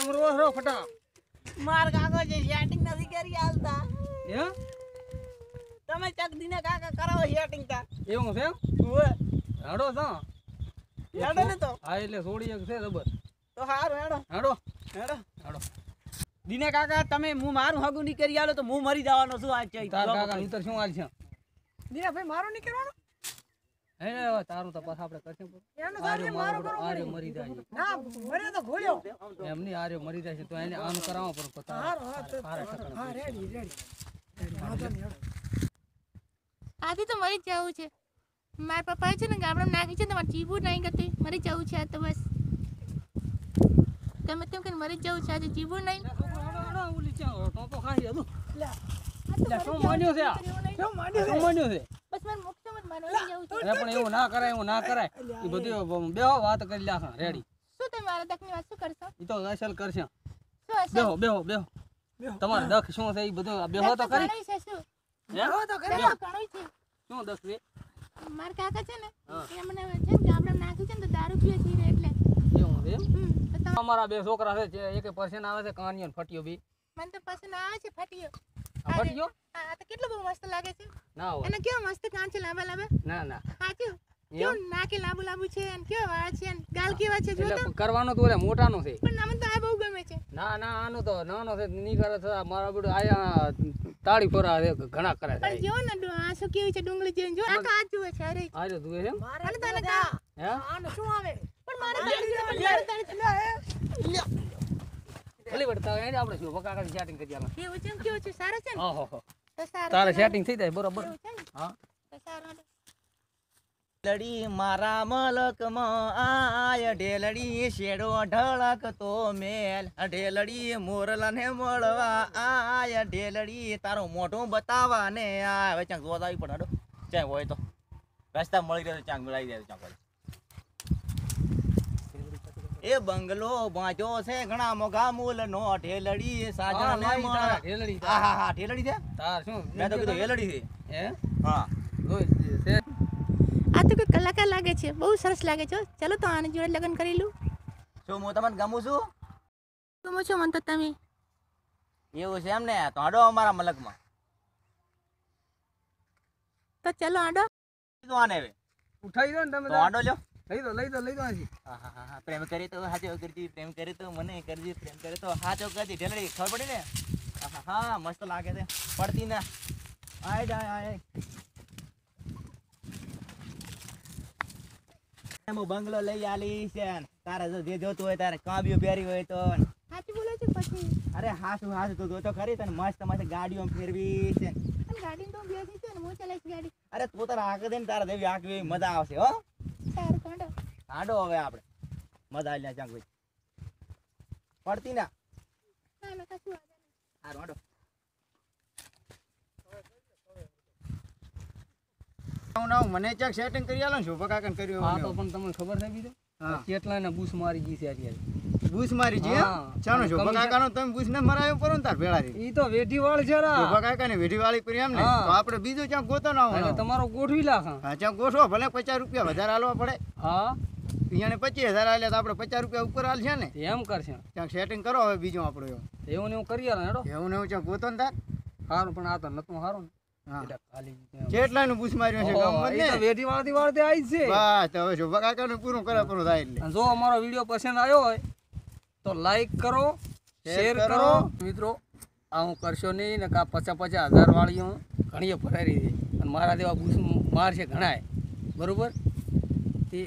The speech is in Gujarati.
કેમ રો ફટા માર કાકો જે સેટિંગ નથી કરી આલતા હે તમે ચક દીને કાકા કરાવો સેટિંગ તા એવું છે ઓય હેડો તો હેડો ને તો હા એટલે છોડી એક છે જબર તો હારું હેડો હેડો હેડો હેડો દીને કાકા તમે હું મારું હગું નહીં કરી આલો તો હું મરી જવાનો છું આજ ચાઈ તાર કાકા ઉતર શું હાલ છે દીને ભાઈ મારો નહીં કરવાનો હે તારું તો પાછા આપણે કરશું એનો સારી મારો કરો આર્યો મરી જાય ના મરે તો ઘોડ્યો એમની આર્યો મરી જાય છે તો એને આનું કરાવો પર પતા હા રેડી આથી તો મરી જ જવું છે મારા પપ્પાએ છે ને ગામડામાં નાખી છે તમારે જીવવું નહીં ગતું મરી જવું છે આ તો બસ તમે તેમ કે મરી જવું છે આજે જીવવું નહીં ઓલી ચા ટોપો ખાઈ હતું આ એટલે શું માન્યો છે આ શું માન્યો છે બસ મારે મોક્ષ મત માનવા જવું છે અરે પણ એવું ના કરાય એ બધી બેહો વાત કરી લાખ રેડી શું તમે મારા દખની વાત શું કરશો એ તો અસલ કરશે શું હશે બેહો તમારે દખ શું છે એ બધું બેહો તો કરી ઘણું છે શું બેહો તો કરી ઘણું છે શું દખ રે મારા કાકા છે ને એ મને છે ને ગામડામાં નાખ્યું છે ને તો દારૂ પીએ છે એટલે એવું છે તો તમે અમારા બે છોકરા છે એક પર્સન આવે છે કાનિયો ફટ્યો બી મને તો પસંદ આવે છે ફાટ્યો ફટ્યો આ તો કેટલું બહુ મસ્ત લાગે છે ના હોય અને કેવો મસ્ત કાન છે લાંબા લાંબા ના સાચું કેવું નાકે લાંબુ લાંબુ છે અને કેવો વાળ છે અને ગાલ કેવા છે જો તો એટલે કરવાનો તો ઓલે મોટાનો છે પણ મને તો આ બહુ ગમે છે ના આનો તો નાનો છે ની કરે છે મારા બધું આયા તાળી ફરા છે ઘણા કરે પણ છે જો ને આ શું કેવી છે ડુંગળી જેવી જો આ તો આ જુએ છે અરે આજો તું છે મને તો લગા હે આને શું આવે પણ મારે ભલે વડતા એને આપણે શું બકાકા સેટિંગ કરી આલા કેવું છે કેવું છે સારું છે ને ઓહો તો સારું તારે સેટિંગ થઈ જાય બરોબર એવું છે ને હા તો સારું લડી મારા મલકમાં આય ઢેલડી શેડો ઢળકતો મેલ ઢેલડી મોરલાને મળવા આય ઢેલડી તારો મોઢું બતાવવા ને આ હવે ચાંક જોવા આવી પણ હડો ચાંક હોય તો રસ્તા મળી રહ્યો ચાંક મળી જાય ચાંક હોય એ બંગલો બાંધ્યો છે ઘણા મોઘા મૂલનો ઢેલડી સાજને મળવા ઢેલડી હા ઢેલડી છે તાર શું મેં તો કીધું હેલડી છે હે હા જોઈ છે આ તો કોઈ કલાકાર લાગે છે બહુ સરસ લાગે છે ચલો તો આની જોડે લગ્ન કરી લઉં શું હું તમને ગમું છું ગમો છો મન તો તમે એવું છે એમ ને તો આડો અમારા મલકમાં તો ચલો આડો કીધું આને હવે ઉઠાઈ દો ને તમે તો આડો લ્યો લઈ દો અહીંથી હા પ્રેમ કરી તો હાચો કરજી પ્રેમ કરી તો મને કરજી પ્રેમ કરી તો હાચો કરજી ઢેલડી ખબર પડી ને હા મસ્ત લાગે છે પડતી ને આય હું બંગલો લઈ આલી છે તારે જો જે જોતું હોય તારે કાંબીઓ પહેરી હોય તો સાચું બોલો છો પછી અરે હાસું તો જોતો ખરી તને મસ્ત ગાડીઓ ફેરવી છે અને ગાડી તો બેસી છે ને હું ચલાવીશ ગાડી અરે તું તારે આંખ દે ને તારે દેવી આંખ એવી મજા આવશે હો સારું કાંડો આડો હવે આપણે મજા આવી લે ચાંક ભાઈ પડતી ના ના કશું વાંધો નહીં સારું આડો મને ચેક સેટિંગ કરી આલો ને શોભા કાકાને કર્યું હા તો પણ તમને ખબર છે બીજો કેટલા ને બૂસ મારી ગઈ છે અત્યારે બૂસ મારી છે ચાનો શોભા કાકાનો તમે બૂસ ને મરાયો પરો ને તાર ભેળા રી ઈ તો વેઠી વાળ છે રા શોભા કાકાને વેઠી વાળી કરી એમ ને તો આપણે બીજું ક્યાંક ગોતો ના હોય તમારો ગોઠવી લાખ હા ક્યાંક ગોઠવો ભલે 50 રૂપિયા વધારે આલવા પડે હા એને 25000 આલ્યા તો આપણે 50 રૂપિયા ઉપર આલ છે ને એમ કરશે ક્યાંક સેટિંગ કરો હવે બીજું આપણું એવું ને એવું કરી આલો હેડો એવું ને એવું ક્યાંક ગોતો ને તાર સારું પણ આ તો નતું સારું ને હા ખાલી કેટલાનું બૂસ માર્યું છે ગામમાં ને વેઠી વાળતી વાળતી આવી છે બસ તો હવે શોભા કાકાનું પૂરું થાય એટલે જો અમારો વિડીયો પસંદ આવ્યો હોય તો લાઈક કરો શેર કરો મિત્રો આવું કરશો નહીં ને કા 50,000 વાળીઓ ઘણી ભરાઈ રહી છે અને મારા જેવા બૂસ માર છે ઘણાય બરોબર તે